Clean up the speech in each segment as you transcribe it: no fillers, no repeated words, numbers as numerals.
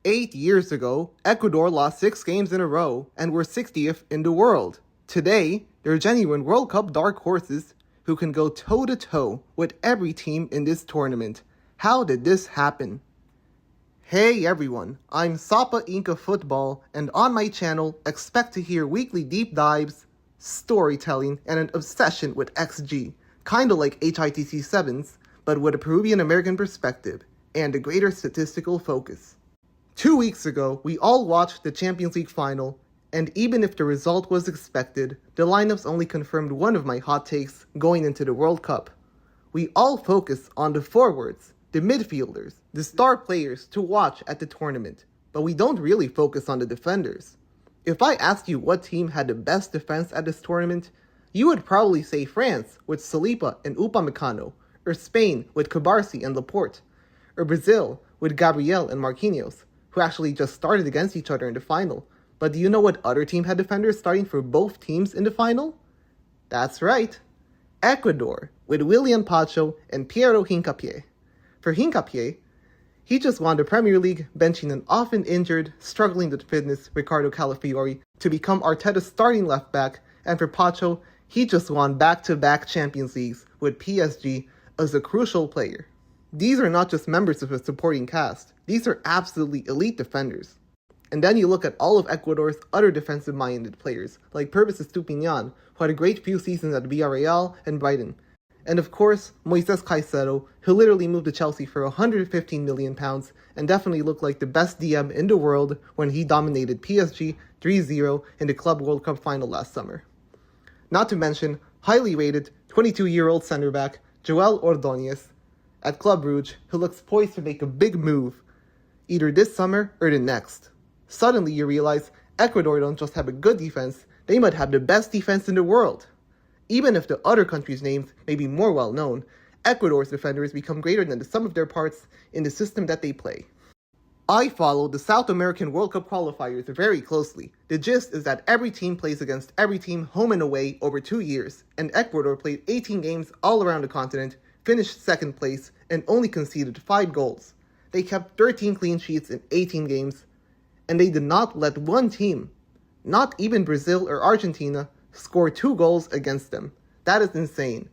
8 years ago, Ecuador lost 6 games in a row and were 60th in the world. Today, they're genuine World Cup dark horses who can go toe-to-toe with every team in this tournament. How did this happen? Hey everyone, I'm Sapa Inca Football, and on my channel, expect to hear weekly deep dives, storytelling, and an obsession with XG, kinda like HITC 7s, but with a Peruvian-American perspective and a greater statistical focus. 2 weeks ago, we all watched the Champions League final, and even if the result was expected, the lineups only confirmed one of my hot takes going into the World Cup. We all focus on the forwards, the midfielders, the star players to watch at the tournament, but we don't really focus on the defenders. If I asked you what team had the best defense at this tournament, you would probably say France with Saliba and Upamecano, or Spain with Cubarsí and Laporte, or Brazil with Gabriel and Marquinhos, who actually just started against each other in the final. But do you know what other team had defenders starting for both teams in the final? That's right, Ecuador, with William Pacho and Piero Hincapié. For Hincapié, he just won the Premier League, benching an often injured, struggling with fitness Ricardo Calafiori to become Arteta's starting left back, and for Pacho, he just won back-to-back Champions Leagues with PSG as a crucial player. These are not just members of a supporting cast, these are absolutely elite defenders. And then you look at all of Ecuador's other defensive-minded players, like Purvis Estupiñán, who had a great few seasons at Villarreal and Brighton. And of course, Moisés Caicedo, who literally moved to Chelsea for £115 million and definitely looked like the best DM in the world when he dominated PSG 3-0 in the Club World Cup final last summer. Not to mention, highly rated 22-year-old centre-back Joel Ordóñez at Club Brugge, who looks poised to make a big move, either this summer or the next. Suddenly you realize Ecuador don't just have a good defense, they might have the best defense in the world. Even if the other countries' names may be more well known, Ecuador's defenders become greater than the sum of their parts in the system that they play. I follow the South American World Cup qualifiers very closely. The gist is that every team plays against every team home and away over 2 years, and Ecuador played 18 games all around the continent, finished second place, and only conceded 5 goals. They kept 13 clean sheets in 18 games, and they did not let one team, not even Brazil or Argentina, score 2 goals against them. That is insane.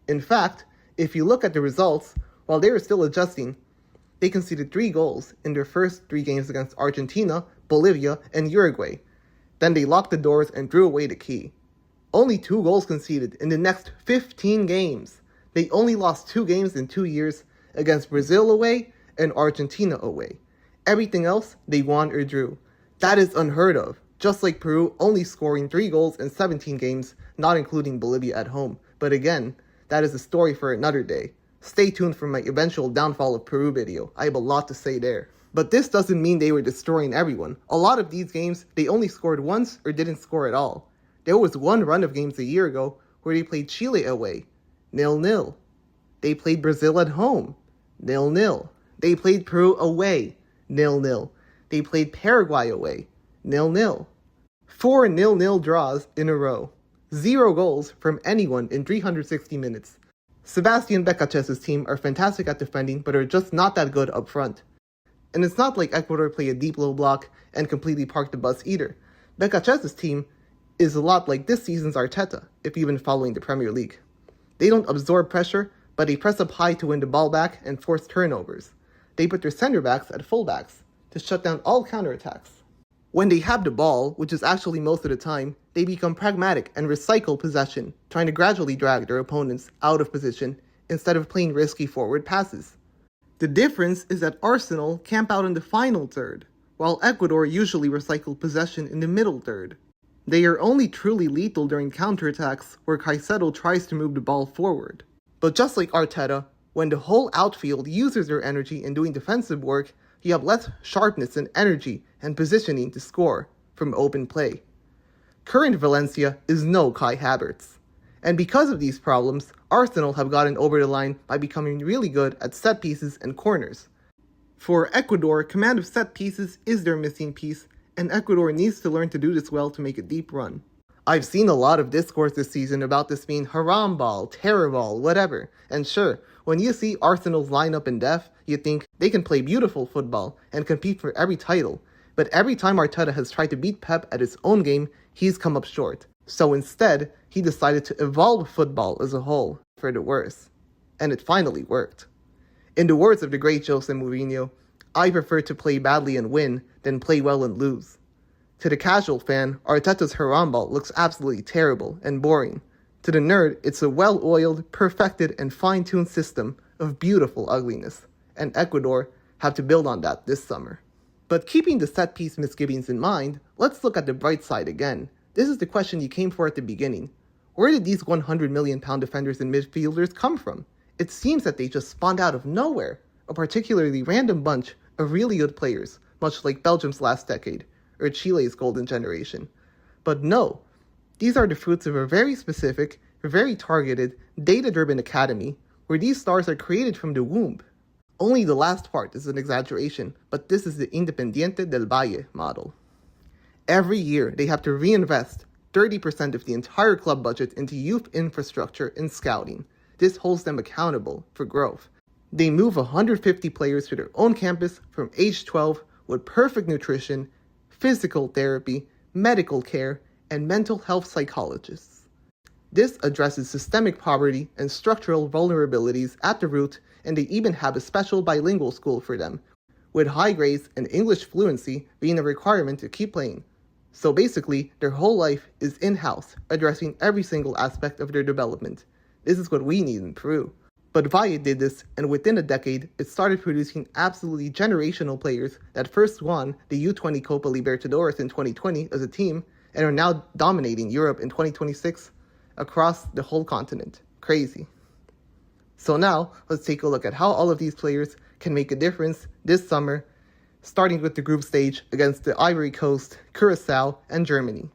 In fact, if you look at the results, while they were still adjusting, they conceded 3 goals in their first 3 games against Argentina, Bolivia, and Uruguay. Then they locked the doors and threw away the key. Only 2 goals conceded in the next 15 games. They only lost 2 games in 2 years against Brazil away and Argentina away. Everything else, they won or drew. That is unheard of. Just like Peru only scoring 3 goals in 17 games, not including Bolivia at home. But again, that is a story for another day. Stay tuned for my eventual downfall of Peru video. I have a lot to say there. But this doesn't mean they were destroying everyone. A lot of these games, they only scored once or didn't score at all. There was one run of games a year ago where they played Chile away, 0-0. They played Brazil at home, 0-0. They played Peru away, 0-0. They played Paraguay away, 0-0. 4 0-0 draws in a row. 0 goals from anyone in 360 minutes. Sebastian Becaches's team are fantastic at defending, but are just not that good up front. And it's not like Ecuador play a deep low block and completely park the bus either. Becaches's team is a lot like this season's Arteta, if you've been following the Premier League. They don't absorb pressure, but they press up high to win the ball back and force turnovers. They put their center-backs at fullbacks to shut down all counterattacks. When they have the ball, which is actually most of the time, they become pragmatic and recycle possession, trying to gradually drag their opponents out of position instead of playing risky forward passes. The difference is that Arsenal camp out in the final third, while Ecuador usually recycle possession in the middle third. They are only truly lethal during counterattacks where Caicedo tries to move the ball forward. But just like Arteta, when the whole outfield uses their energy in doing defensive work, you have less sharpness and energy and positioning to score from open play. Current Valencia is no Kai Havertz. And because of these problems, Arsenal have gotten over the line by becoming really good at set pieces and corners. For Ecuador, command of set pieces is their missing piece, and Ecuador needs to learn to do this well to make a deep run. I've seen a lot of discourse this season about this being Haramball, Terrorball, whatever. And sure, when you see Arsenal's lineup in depth, you think they can play beautiful football and compete for every title. But every time Arteta has tried to beat Pep at his own game, he's come up short. So instead, he decided to evolve football as a whole, for the worse. And it finally worked. In the words of the great Jose Mourinho, I prefer to play badly and win than play well and lose. To the casual fan, Arteta's Haramball looks absolutely terrible and boring. To the nerd, it's a well-oiled, perfected, and fine-tuned system of beautiful ugliness. And Ecuador have to build on that this summer. But keeping the set-piece misgivings in mind, let's look at the bright side again. This is the question you came for at the beginning. Where did these 100 million pound defenders and midfielders come from? It seems that they just spawned out of nowhere. A particularly random bunch of really good players, much like Belgium's last decade, or Chile's golden generation. But no, these are the fruits of a very specific, very targeted, data-driven academy, where these stars are created from the womb. Only the last part is an exaggeration, but this is the Independiente del Valle model. Every year, they have to reinvest 30% of the entire club budget into youth infrastructure and scouting. This holds them accountable for growth. They move 150 players to their own campus from age 12 with perfect nutrition, physical therapy, medical care, and mental health psychologists. This addresses systemic poverty and structural vulnerabilities at the root, and they even have a special bilingual school for them, with high grades and English fluency being a requirement to keep playing. So basically, their whole life is in-house, addressing every single aspect of their development. This is what we need in Peru. But Valle did this, and within a decade, it started producing absolutely generational players that first won the U20 Copa Libertadores in 2020 as a team, and are now dominating Europe in 2026 across the whole continent. Crazy. So now, let's take a look at how all of these players can make a difference this summer, starting with the group stage against the Ivory Coast, Curacao, and Germany.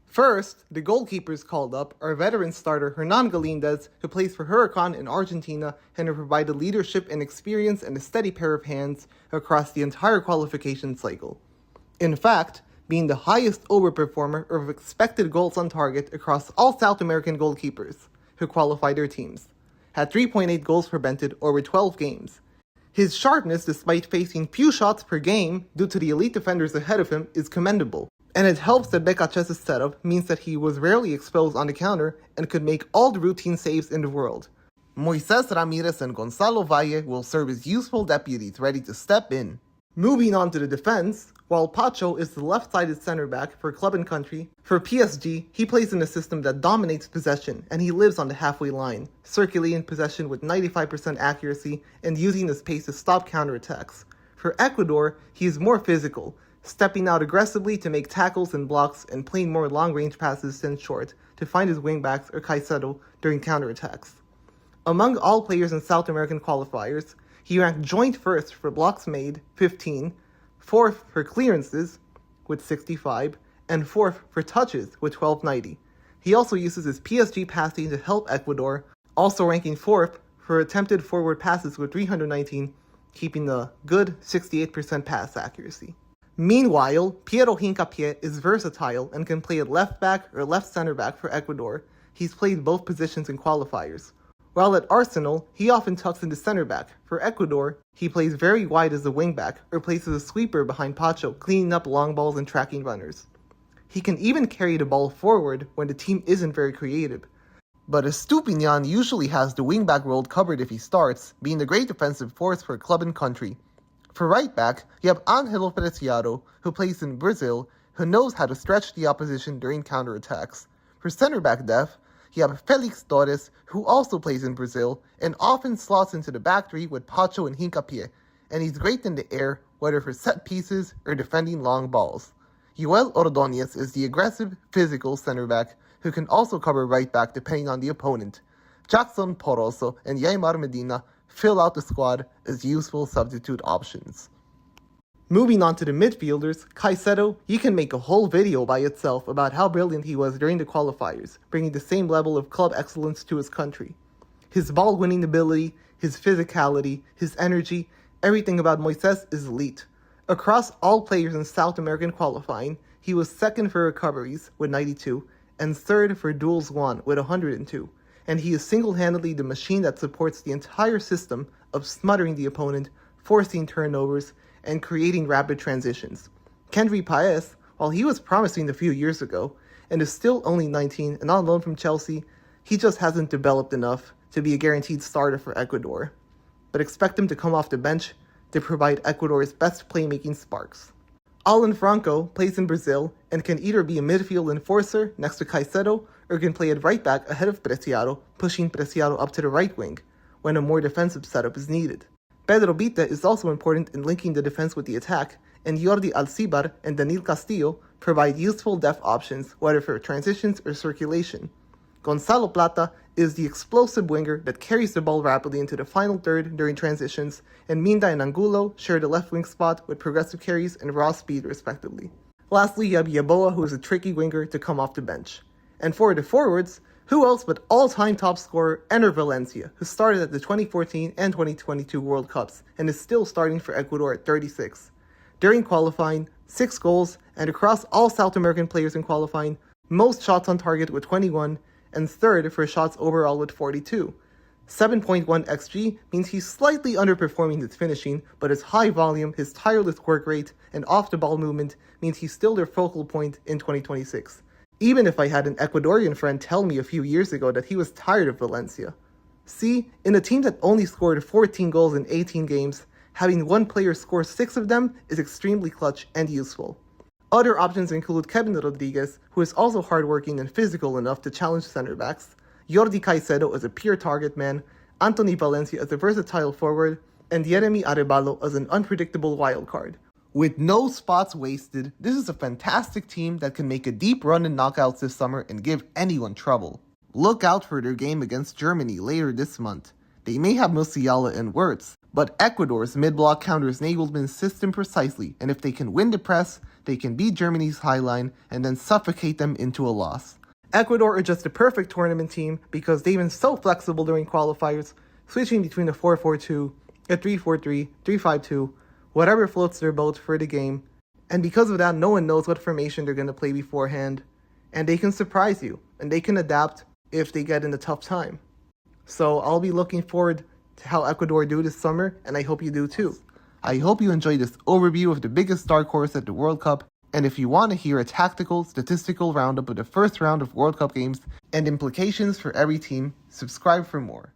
First, the goalkeepers called up are veteran starter Hernan Galindez, who plays for Huracan in Argentina and who provided leadership and experience and a steady pair of hands across the entire qualification cycle. In fact, being the highest overperformer of expected goals on target across all South American goalkeepers who qualified their teams, had 3.8 goals prevented over 12 games. His sharpness, despite facing few shots per game due to the elite defenders ahead of him, is commendable. And it helps that Becaches's setup means that he was rarely exposed on the counter and could make all the routine saves in the world. Moisés Ramirez and Gonzalo Valle will serve as useful deputies ready to step in. Moving on to the defense, while Pacho is the left-sided center back for club and country, for PSG, he plays in a system that dominates possession and he lives on the halfway line, circulating possession with 95% accuracy and using his pace to stop counterattacks. For Ecuador, he is more physical, stepping out aggressively to make tackles and blocks and playing more long-range passes than short to find his wingbacks or Caicedo during counterattacks. Among all players in South American qualifiers, he ranked joint first for blocks made, 15, fourth for clearances, with 65, and fourth for touches, with 1290. He also uses his PSG passing to help Ecuador, also ranking fourth for attempted forward passes with 319, keeping a good 68% pass accuracy. Meanwhile, Piero Hincapié is versatile and can play at left back or left center back for Ecuador. He's played both positions in qualifiers. While at Arsenal, he often tucks into center back. For Ecuador, he plays very wide as a wingback or plays as a sweeper behind Pacho, cleaning up long balls and tracking runners. He can even carry the ball forward when the team isn't very creative. But Estupinian usually has the wingback role covered if he starts, being the great defensive force for club and country. For right back, you have Angelo Preciado, who plays in Brazil, who knows how to stretch the opposition during counterattacks. For center back depth, you have Felix Torres, who also plays in Brazil, and often slots into the back three with Pacho and Hincapié, and he's great in the air, whether for set pieces or defending long balls. Joel Ordóñez is the aggressive, physical center back, who can also cover right back depending on the opponent. Jackson Poroso and Yaimar Medina fill out the squad as useful substitute options. Moving on to the midfielders, Caicedo, you can make a whole video by itself about how brilliant he was during the qualifiers, bringing the same level of club excellence to his country. His ball-winning ability, his physicality, his energy, everything about Moisés is elite. Across all players in South American qualifying, He was second for recoveries with 92 and third for duels won with 102. And he is single-handedly the machine that supports the entire system of smothering the opponent, forcing turnovers, and creating rapid transitions. Kendry Paez, while he was promising a few years ago, and is still only 19 and on loan from Chelsea, he just hasn't developed enough to be a guaranteed starter for Ecuador. But expect him to come off the bench to provide Ecuador's best playmaking sparks. Alan Franco plays in Brazil and can either be a midfield enforcer next to Caicedo or can play at right back ahead of Preciado, pushing Preciado up to the right wing when a more defensive setup is needed. Pedro Bita is also important in linking the defense with the attack, and Jordi Alcibar and Daniel Castillo provide useful depth options whether for transitions or circulation. Gonzalo Plata is the explosive winger that carries the ball rapidly into the final third during transitions, and Minda and Angulo share the left wing spot with progressive carries and raw speed respectively. Lastly, you have Yaboa, who is a tricky winger to come off the bench. And for the forwards, who else but all-time top scorer Enner Valencia, who started at the 2014 and 2022 World Cups and is still starting for Ecuador at 36. During qualifying, 6 goals, and across all South American players in qualifying, most shots on target with 21, and third for shots overall with 42. 7.1 xG means he's slightly underperforming his finishing, but his high volume, his tireless work rate, and off-the-ball movement means he's still their focal point in 2026. Even if I had an Ecuadorian friend tell me a few years ago that he was tired of Valencia. See, in a team that only scored 14 goals in 18 games, having one player score 6 of them is extremely clutch and useful. Other options include Kevin Rodriguez, who is also hardworking and physical enough to challenge center backs, Jordi Caicedo as a pure target man, Anthony Valencia as a versatile forward, and Yeremy Arevalo as an unpredictable wildcard. With no spots wasted, this is a fantastic team that can make a deep run in knockouts this summer and give anyone trouble. Look out for their game against Germany later this month. They may have Musiala and Wirtz, but Ecuador's mid-block counters Nagelsmann's system precisely, and if they can win the press, they can beat Germany's high line and then suffocate them into a loss. Ecuador are just the perfect tournament team because they've been so flexible during qualifiers, switching between a 4-4-2, a 3-4-3, 3-5-2, whatever floats their boat for the game, and because of that, no one knows what formation they're going to play beforehand, and they can surprise you, and they can adapt if they get in a tough time. So I'll be looking forward to how Ecuador do this summer, and I hope you do too. I hope you enjoyed this overview of the biggest dark horse at the World Cup, and if you want to hear a tactical, statistical roundup of the first round of World Cup games and implications for every team, subscribe for more.